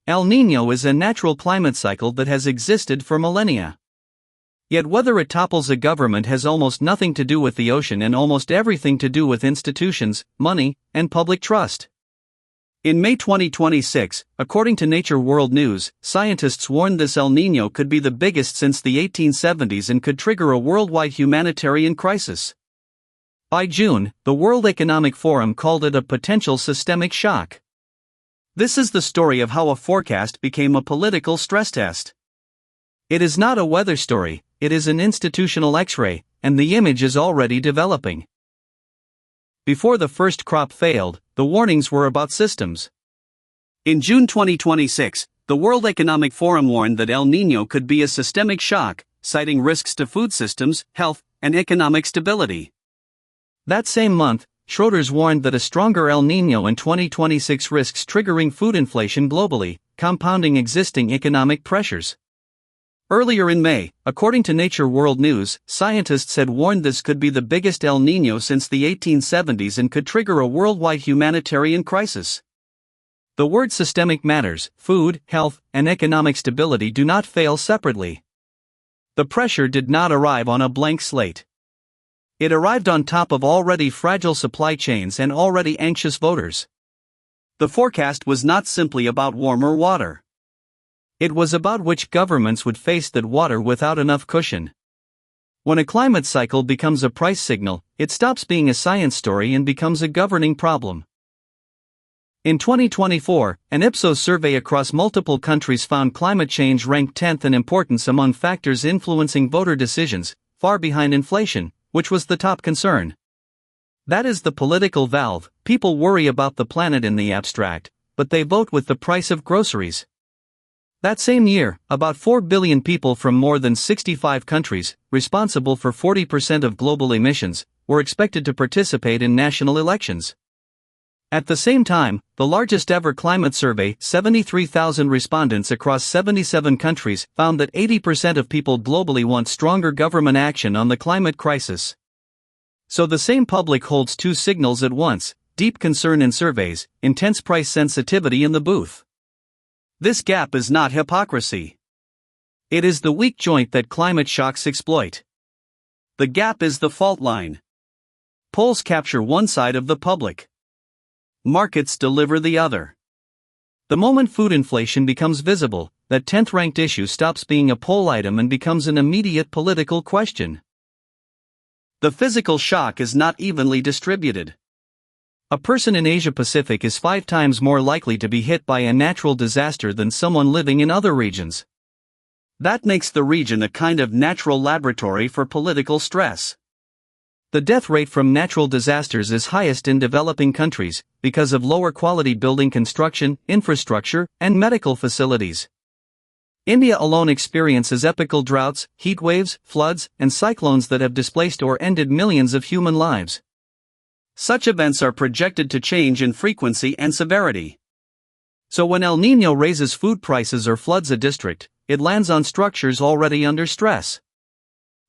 El Niño is a natural climate cycle that has existed for millennia. Yet whether it topples a government has almost nothing to do with the ocean and almost everything to do with institutions, money, and public trust. In May 2026, according to Nature World News, scientists warned this El Niño could be the biggest since the 1870s and could trigger a worldwide humanitarian crisis. By June, the World Economic Forum called it a potential systemic shock. This is the story of how a forecast became a political stress test. It is not a weather story, it is an institutional X-ray, and the image is already developing. Before the first crop failed, the warnings were about systems. In June 2026, the World Economic Forum warned that El Niño could be a systemic shock, citing risks to food systems, health, and economic stability. That same month, Schroders warned that a stronger El Niño in 2026 risks triggering food inflation globally, compounding existing economic pressures. Earlier in May, according to Nature World News, scientists had warned this could be the biggest El Niño since the 1870s and could trigger a worldwide humanitarian crisis. The word systemic matters. Food, health, and economic stability do not fail separately. The pressure did not arrive on a blank slate. It arrived on top of already fragile supply chains and already anxious voters. The forecast was not simply about warmer water. It was about which governments would face that water without enough cushion. When a climate cycle becomes a price signal, it stops being a science story and becomes a governing problem. In 2024, an Ipsos survey across multiple countries found climate change ranked 10th in importance among factors influencing voter decisions, far behind inflation, which was the top concern. That is the political valve. People worry about the planet in the abstract, but they vote with the price of groceries. That same year, about 4 billion people from more than 65 countries, responsible for 40% of global emissions, were expected to participate in national elections. At the same time, the largest ever climate survey, 73,000 respondents across 77 countries, found that 80% of people globally want stronger government action on the climate crisis. So the same public holds two signals at once: deep concern in surveys, intense price sensitivity in the booth. This gap is not hypocrisy. It is the weak joint that climate shocks exploit. The gap is the fault line. Polls capture one side of the public. Markets deliver the other. The moment food inflation becomes visible, that 10th ranked issue stops being a poll item and becomes an immediate political question. The physical shock is not evenly distributed. A person in Asia Pacific is 5 times more likely to be hit by a natural disaster than someone living in other regions. That makes the region a kind of natural laboratory for political stress. The death rate from natural disasters is highest in developing countries, because of lower quality building construction, infrastructure, and medical facilities. India alone experiences epical droughts, heat waves, floods, and cyclones that have displaced or ended millions of human lives. Such events are projected to change in frequency and severity. So when El Niño raises food prices or floods a district, it lands on structures already under stress.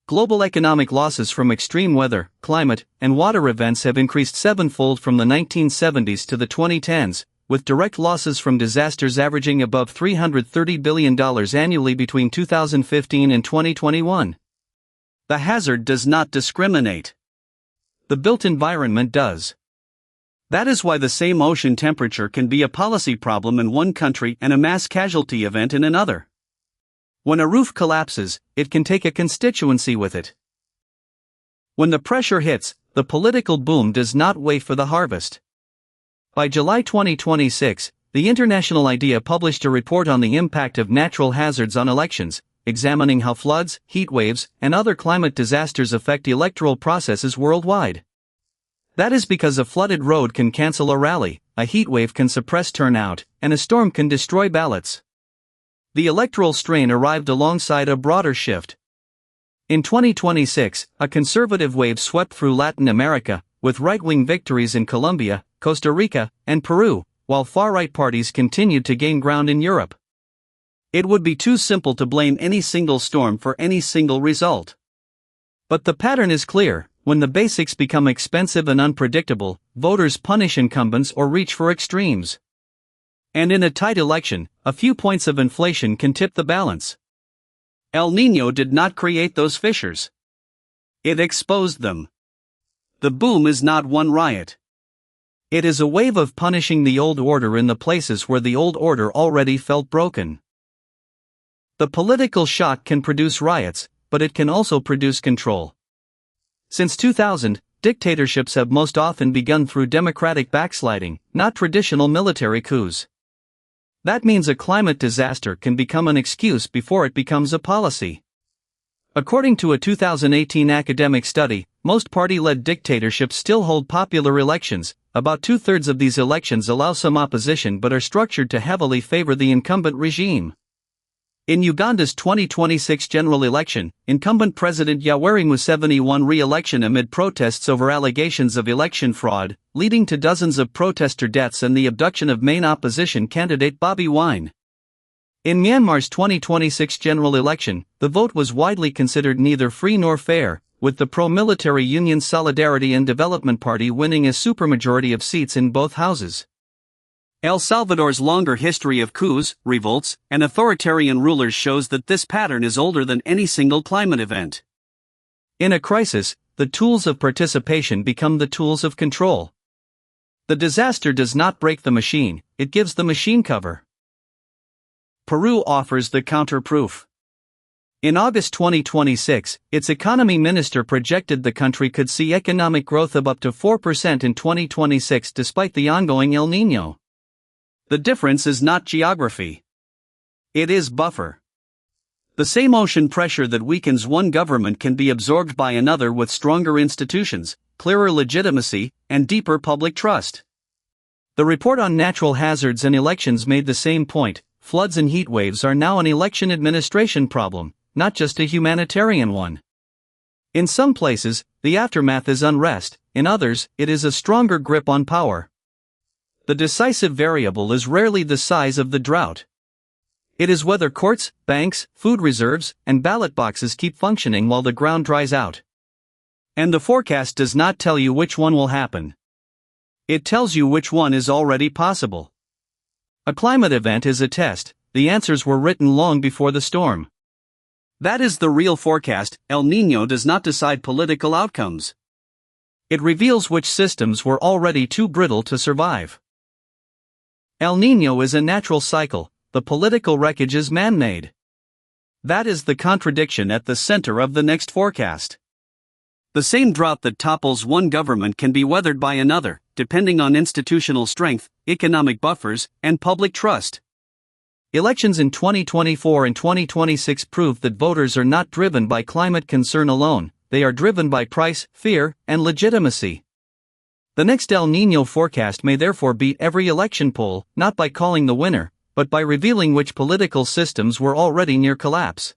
Global economic losses from extreme weather, climate, and water events have increased sevenfold from the 1970s to the 2010s, with direct losses from disasters averaging above $330 billion annually between 2015 and 2021. The hazard does not discriminate. The built environment does. That is why the same ocean temperature can be a policy problem in one country and a mass casualty event in another. When a roof collapses, it can take a constituency with it. When the pressure hits, the political boom does not wait for the harvest. By July 2026, the International IDEA published a report on the impact of natural hazards on elections, examining how floods, heat waves, and other climate disasters affect electoral processes worldwide. That is because a flooded road can cancel a rally, a heat wave can suppress turnout, and a storm can destroy ballots. The electoral strain arrived alongside a broader shift. In 2026, a conservative wave swept through Latin America, with right-wing victories in Colombia, Costa Rica, and Peru, while far-right parties continued to gain ground in Europe. It would be too simple to blame any single storm for any single result. But the pattern is clear: when the basics become expensive and unpredictable, voters punish incumbents or reach for extremes. And in a tight election, a few points of inflation can tip the balance. El Niño did not create those fissures. It exposed them. The boom is not one riot. It is a wave of punishing the old order in the places where the old order already felt broken. The political shock can produce riots, but it can also produce control. Since 2000, dictatorships have most often begun through democratic backsliding, not traditional military coups. That means a climate disaster can become an excuse before it becomes a policy. According to a 2018 academic study, most party-led dictatorships still hold popular elections. About two-thirds of these elections allow some opposition but are structured to heavily favor the incumbent regime. In Uganda's 2026 general election, incumbent President Yoweri Museveni won re-election amid protests over allegations of election fraud, leading to dozens of protester deaths and the abduction of main opposition candidate Bobi Wine. In Myanmar's 2026 general election, the vote was widely considered neither free nor fair, with the pro-military Union Solidarity and Development Party winning a supermajority of seats in both houses. El Salvador's longer history of coups, revolts, and authoritarian rulers shows that this pattern is older than any single climate event. In a crisis, the tools of participation become the tools of control. The disaster does not break the machine, it gives the machine cover. Peru offers the counter-proof. In August 2026, its economy minister projected the country could see economic growth of up to 4% in 2026 despite the ongoing El Niño. The difference is not geography. It is buffer. The same ocean pressure that weakens one government can be absorbed by another with stronger institutions, clearer legitimacy, and deeper public trust. The report on natural hazards and elections made the same point. Floods and heat waves are now an election administration problem, not just a humanitarian one. In some places, the aftermath is unrest, in others, it is a stronger grip on power. The decisive variable is rarely the size of the drought. It is whether courts, banks, food reserves, and ballot boxes keep functioning while the ground dries out. And the forecast does not tell you which one will happen. It tells you which one is already possible. A climate event is a test, the answers were written long before the storm. That is the real forecast. El Niño does not decide political outcomes. It reveals which systems were already too brittle to survive. El Niño is a natural cycle, the political wreckage is man-made. That is the contradiction at the center of the next forecast. The same drought that topples one government can be weathered by another, depending on institutional strength, economic buffers, and public trust. Elections in 2024 and 2026 prove that voters are not driven by climate concern alone, they are driven by price, fear, and legitimacy. The next El Niño forecast may therefore beat every election poll, not by calling the winner, but by revealing which political systems were already near collapse.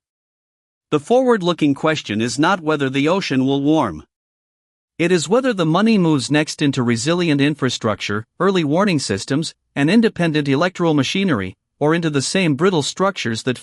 The forward-looking question is not whether the ocean will warm. It is whether the money moves next into resilient infrastructure, early warning systems, and independent electoral machinery, or into the same brittle structures that